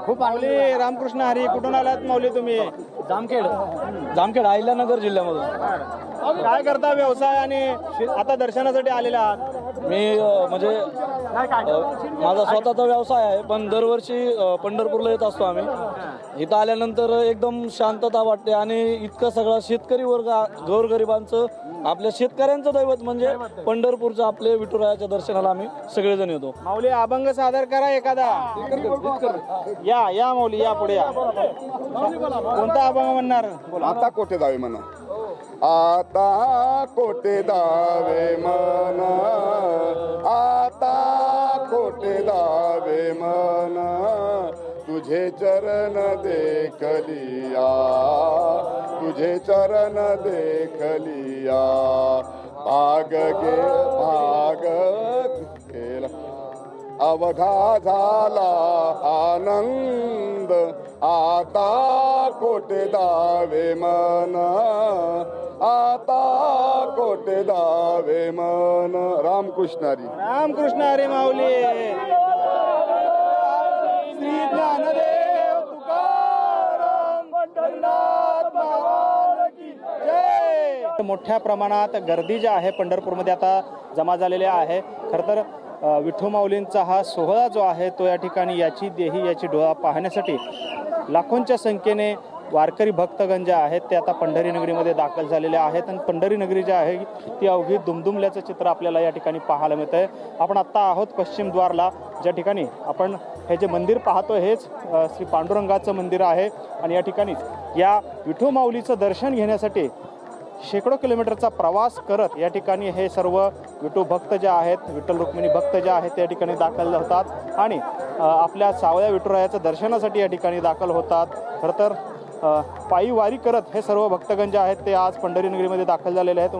खूप माऊली रामकृष्ण हरी, कुठून आलात माऊली तुम्ही? जामखेड अहिल्यानगर जिल्ह्यामधून. काय करता व्यवसाय आणि आता दर्शनासाठी आलेला आहात? मी म्हणजे माझा स्वतःचा व्यवसाय आहे, पण दरवर्षी पंढरपूरला येत असतो आम्ही. इथं आल्यानंतर एकदम शांतता वाटते आणि इतकं सगळं शेतकरी वर्ग, गोरगरिबांचं, आपल्या शेतकऱ्यांचं दैवत म्हणजे पंढरपूरचं आपले विठुरायाच्या दर्शनाला आम्ही सगळेजण येतो. माऊली अभंग सादर करा एखादा. या माऊली, या पुढे या. कोणता अभंग म्हणणार? आता कोठे जावे म्हणा, आता कोठे दावे म्हणा, आता कोठे दावे म्हणा, तुझे चरण देखलिया, तुझे चरण देखलिया, भाग केला अवघा झाला आनंद, आता कोठे दावे म्हणा, आता कोठे दावे म्हणा. रामकृष्ण हरी. रामकृष्ण हरी माऊली. श्री ज्ञानदेव तुकाराम पंढरीनाथ महाराज की जय. मोठ्या प्रमाणात गर्दी जी आहे पंढरपूरमध्ये आता जमा झालेली आहे. खरं तर विठू माऊलींचा हा सोहळा जो आहे तो या ठिकाणी याची देही याची डोळा पाहण्यासाठी लाखोंच्या संख्येने वारकरी भक्तगण जे आहेत ते आता पंढरी नगरीमध्ये दाखल झालेले आहेत. आणि पंढरी नगरी जी आहे ती अवघी दुमदुमल्याचं चित्र आपल्याला या ठिकाणी पाहायला मिळतं आहे. आपण आत्ता आहोत पश्चिम द्वारला, ज्या ठिकाणी आपण हे जे मंदिर पाहतो हेच श्री पांडुरंगाचं मंदिर आहे. आणि या ठिकाणीच या विठू माऊलीचं दर्शन घेण्यासाठी शेकडो किलोमीटरचा प्रवास करत या ठिकाणी हे सर्व विठू भक्त जे आहेत, विठ्ठल रुक्मिणी भक्त जे आहेत ते या ठिकाणी दाखल होतात आणि आपल्या सावळ्या विठुरायाचं दर्शनासाठी या ठिकाणी दाखल होतात. खरं तर पायी वारी करत हे सर्व भक्तगण जे आहेत ते आज पंढरी नगरीमध्ये दाखल झालेले आहेत.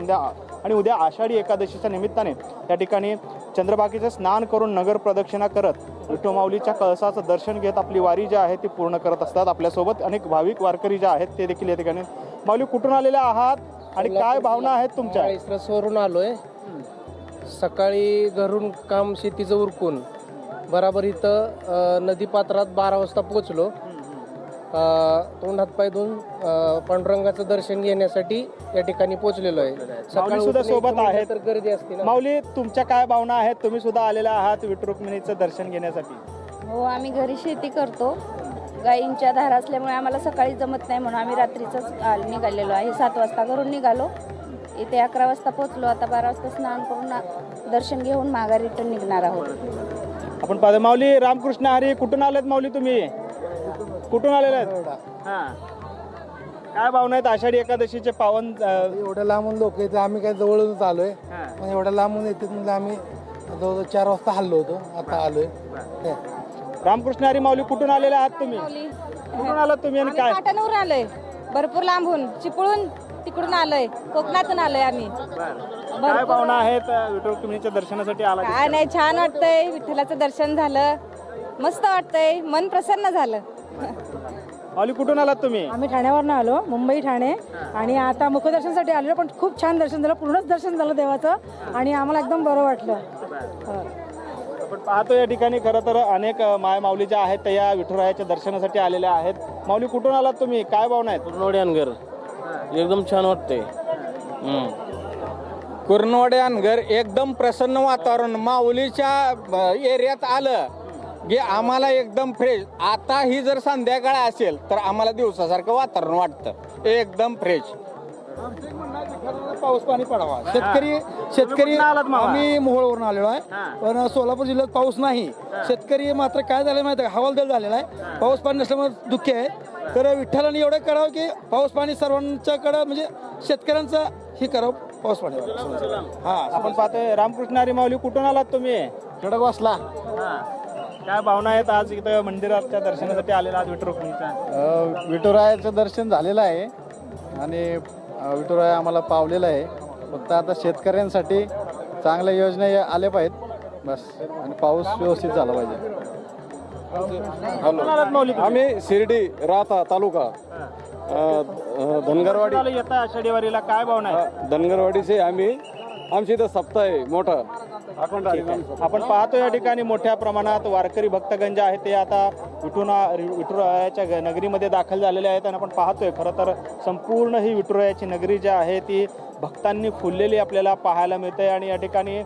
उद्या आषाढी एकादशीच्या निमित्ताने या ठिकाणी चंद्रभागेचे स्नान करून नगर प्रदक्षिणा करत विठू माऊलीच्या कळसाचं दर्शन घेत आपली वारी जी आहे ती पूर्ण करत असतात. आपल्यासोबत अनेक भाविक वारकरी जे आहेत ते देखील या ठिकाणी. माऊली कुठून आलेले आहात आणि काय भावना आहेत तुमच्या? इस्रसवरून आलोय. सकाळी घरून काम शेतीचं उरकून बराबर इथं नदीपात्रात 12 वाजता पोहोचलो. तोंड हातपाय धुवून पांडुरंगाचं दर्शन घेण्यासाठी या ठिकाणी पोहोचलेलो आहे. माऊली सुद्धा सोबत आहेत. तर गर्दी असते ना. माऊली तुमच्या काय भावना आहेत? तुम्ही सुद्धा आलेला आहात विठू रुक्मिणीचं दर्शन घेण्यासाठी. हो, आम्ही घरी शेती करतो. गायींच्या धारा असल्यामुळे आम्हाला सकाळी जमत नाही म्हणून आम्ही रात्रीच निघालेलो आहे. 7 वाजता घरून निघालो, इथे 11 वाजता पोहोचलो. आता 12 वाजता स्नान करून दर्शन घेऊन माघारी रिटर्न निघणार आहोत. आपण पाहतो. माऊली रामकृष्ण हरी, कुठून आलेत माऊली तुम्ही? कुठून आलेले आहेत? हां, काय भावना आहेत आषाढी एकादशीचे पावन? एवढ्या लांबून लोक येते, आम्ही काय जवळच आलोय, पण एवढ्या लांबून येते म्हणजे आम्ही जवळजवळ 4 वाजता हल्लो होतो, आता आलोय. रामकृष्ण हरी. माऊली कुठून आलेले आहात तुम्ही? कुठून आलात तुम्ही आणि काय? पाटणवरून आलोय, भरपूर लांबून, चिपळून तिकडून आलोय, कोकणातून आलोय आम्ही. काय भावना आहेत विठू रुक्मिणीच्या दर्शनासाठी आला? काय नाही, छान वाटतंय. विठ्ठलाचं दर्शन झालं, मस्त वाटतंय, मन प्रसन्न झालं. माऊली कुठून आलात तुम्ही? आम्ही ठाण्यावरून आलो, मुंबई ठाणे, आणि आता मुखदर्शनासाठी आलेलो, पण खूप छान दर्शन झालं, पूर्णच दर्शन झालं देवाचं आणि आम्हाला एकदम बरं वाटलं. आपण पाहतो या ठिकाणी खरं तर अनेक माय माऊली ज्या आहेत त्या या विठुरायाच्या दर्शनासाठी आलेल्या आहेत. माऊली कुठून आलात तुम्ही? काय भावना आहेत? कुर्नवाड्यानगर एकदम छान वाटतंय. कुर्नवाड्यानगर एकदम प्रसन्न वातावरण. माऊलीच्या एरियात आलं की आम्हाला एकदम फ्रेश. आता ही जर संध्याकाळ असेल तर आम्हाला दिवसासारखं वातावरण वाटतं, एकदम फ्रेश. पाऊस पाणी पडावा. शेतकरी आम्ही मोहोळवरून आलेलो आहे, पण सोलापूर जिल्ह्यात पाऊस नाही. शेतकरी मात्र काय झालं माहिती आहे, हवालदिल झालेला आहे. पाऊस पाणी नसल्यामुळे दुःखी आहे. तर विठ्ठलाने एवढं करावं की पाऊस पाणी सर्वांच्याकडं, म्हणजे शेतकऱ्यांचं हे करावं, पाऊस पाणी. आपण पाहतोय. रामकृष्ण हरी. माऊली कुठून आलात तुम्ही? खडकवासला. काय भावना आहेत आज इथं मंदिराच्या दर्शनासाठी आलेला आहात विठू रुक्मिणीच्या? विठुरायाचं दर्शन झालेलं आहे आणि विठुराया आम्हाला पावलेला आहे. फक्त आता शेतकऱ्यांसाठी चांगल्या योजना आल्या पाहिजेत बस, आणि पाऊस व्यवस्थित झाला पाहिजे. आम्ही शिर्डी राहता तालुका धनगरवाडी येता आषाढी वारीला, काय भावना आहे? धनगरवाडीचे आम्ही. आमची इथं सप्ताह आहे मोठा, आपण पाहतो या ठिकाणी मोठ्या प्रमाणात वारकरी भक्तगण आहे ते आता विठुरायाच्या नगरीमध्ये दाखल झालेले आहेत. आणि आपण पाहतोय खरं तर संपूर्ण ही विठुरायाची नगरी जी आहे ती भक्तांनी फुललेली आपल्याला पाहायला मिळते. आणि या ठिकाणी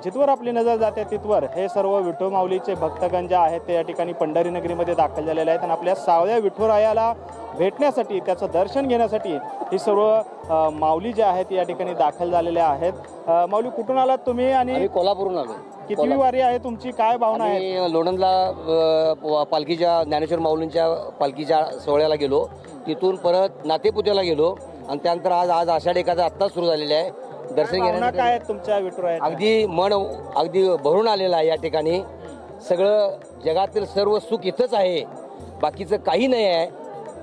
जिथवर आपली नजर जाते तिथवर हे सर्व विठू माऊलीचे भक्तगण जे आहेत ते या ठिकाणी पंढरी नगरीमध्ये दाखल झालेले आहेत. आणि आपल्या सावळ्या विठुरायाला भेटण्यासाठी त्याचं दर्शन घेण्यासाठी ही सर्व माऊली जे आहेत या ठिकाणी दाखल झालेले आहेत. माऊली कुठून आलात तुम्ही आणि कोल्हापूरून आलो. किती वारी आहे तुमची, काय भावना आहे? मी लोणंदला पालखीच्या ज्ञानेश्वर माऊलींच्या पालखीच्या सोहळ्याला गेलो, तिथून परत नातेपुत्याला गेलो आणि त्यानंतर आज आषाढी एकादशी आत्ताच सुरू झालेली आहे. दर्शन भावना घेण्यासाठी काय आहेत तुमच्या विठुराया? अगदी मन अगदी भरून आलेलं आहे. या ठिकाणी सगळं जगातील सर्व सुख इथंच आहे, बाकीचं काही नाही आहे.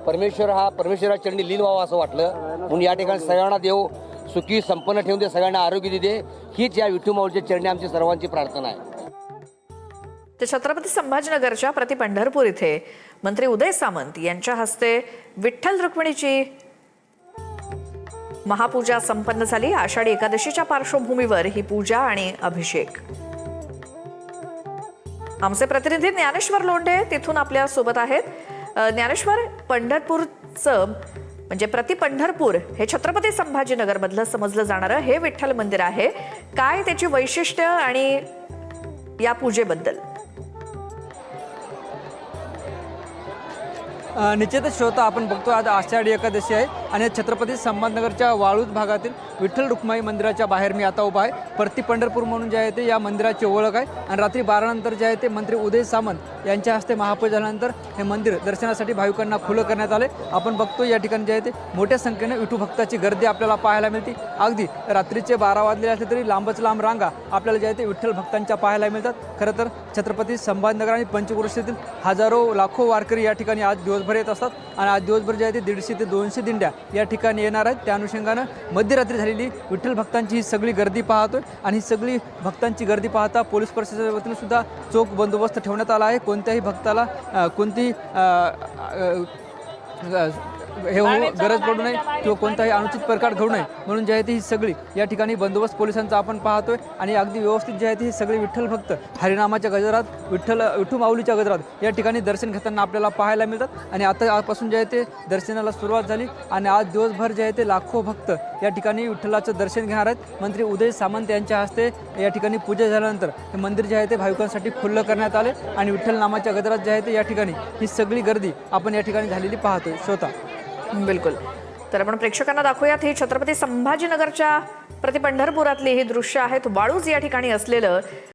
परमेश्वरा चरणी लीन व्हावं असं वाटलं म्हणून या ठिकाणी सगळ्यांना देव सुखी संपन्न ठेवून दे, सगळ्यांना आरोग्य दे, हीच या विठू माऊलीच्या चरणी आमची सर्वांची प्रार्थना आहे. ते छत्रपती संभाजीनगरच्या प्रति पंढरपूर इथे मंत्री उदय सामंत यांच्या हस्ते विठ्ठल रुक्मिणीची महापूजा संपन्न झाली. आषाढी एकादशीच्या पार्श्वभूमीवर ही पूजा आणि अभिषेक. आमचे प्रतिनिधी ज्ञानेश्वर लोंढे तिथून आपल्या सोबत आहेत. ज्ञानेश्वर, पंढरपूरचं म्हणजे प्रति पंढरपूर हे छत्रपती संभाजीनगर मधलं समजलं जाणारं हे विठ्ठल मंदिर आहे. काय त्याची वैशिष्ट्य आणि या पूजेबद्दल? निश्चितच श्रोता, आपण बघतो आज आषाढी एकादशी आहे आणि छत्रपती संभाजीनगरच्या वाळूज भागातील विठ्ठल रुक्माई मंदिराच्या बाहेर मी आता उभा आहे. प्रति पंढरपूर म्हणून जे आहे ते या मंदिराची ओळख आहे. आणि रात्री 12 नंतर जे आहे ते मंत्री उदय सामंत यांच्या हस्ते महापूजा झाल्यानंतर हे मंदिर दर्शनासाठी भाविकांना खुलं करण्यात आले. आपण बघतो या ठिकाणी जे आहे ते मोठ्या संख्येने विठू भक्ताची गर्दी आपल्याला पाहायला मिळते. अगदी रात्रीचे 12 वाजले असले तरी लांबच लांब रांगा आपल्याला जे आहे ते विठ्ठल भक्तांच्या पाहायला मिळतात. खरं तर छत्रपती संभाजीनगर आणि पंचक्रोशीतील हजारो लाखो वारकरी या ठिकाणी आज दिवसभर येत असतात आणि आज दिवसभर जे आहे ते 150 ते 200 दिंड्या या ठिकाणी येणार आहेत. त्या अनुषंगानं मध्यरात्री झालेली विठ्ठल भक्तांची ही सगळी गर्दी पाहतोय आणि ही सगळी भक्तांची गर्दी पाहता पोलीस प्रशासनाच्या वतीने सुद्धा चोख बंदोबस्त ठेवण्यात आला आहे. कोणत्याही भक्ताला कोणती हे गरज पडू नये किंवा कोणताही अनुचित प्रकार घडू नये म्हणून जे आहे ती ही सगळी या ठिकाणी बंदोबस्त पोलिसांचा आपण पाहतोय. आणि अगदी व्यवस्थित जे आहे ती सगळे विठ्ठल भक्त हरिनामाच्या गजरात विठू माऊलीच्या गजरात या ठिकाणी दर्शन घेताना आपल्याला पाहायला मिळतात. आणि आतापासून जे आहे ते दर्शनाला सुरुवात झाली आणि आज दिवसभर जे आहे ते लाखो भक्त या ठिकाणी विठ्ठलाचं दर्शन घेणार आहेत. मंत्री उदय सामंत यांच्या हस्ते या ठिकाणी पूजा झाल्यानंतर हे मंदिर जे आहे ते भाविकांसाठी खुल्लं करण्यात आले आणि विठ्ठल नामाच्या गजरात जे आहे ते या ठिकाणी ही सगळी गर्दी आपण या ठिकाणी झालेली पाहतोय. श्रोता, बिलकुल. तर आपण प्रेक्षकांना दाखवूयात ही छत्रपती संभाजीनगरच्या प्रति पंढरपुरातली ही दृश्य आहेत. वाळूज या ठिकाणी असलेलं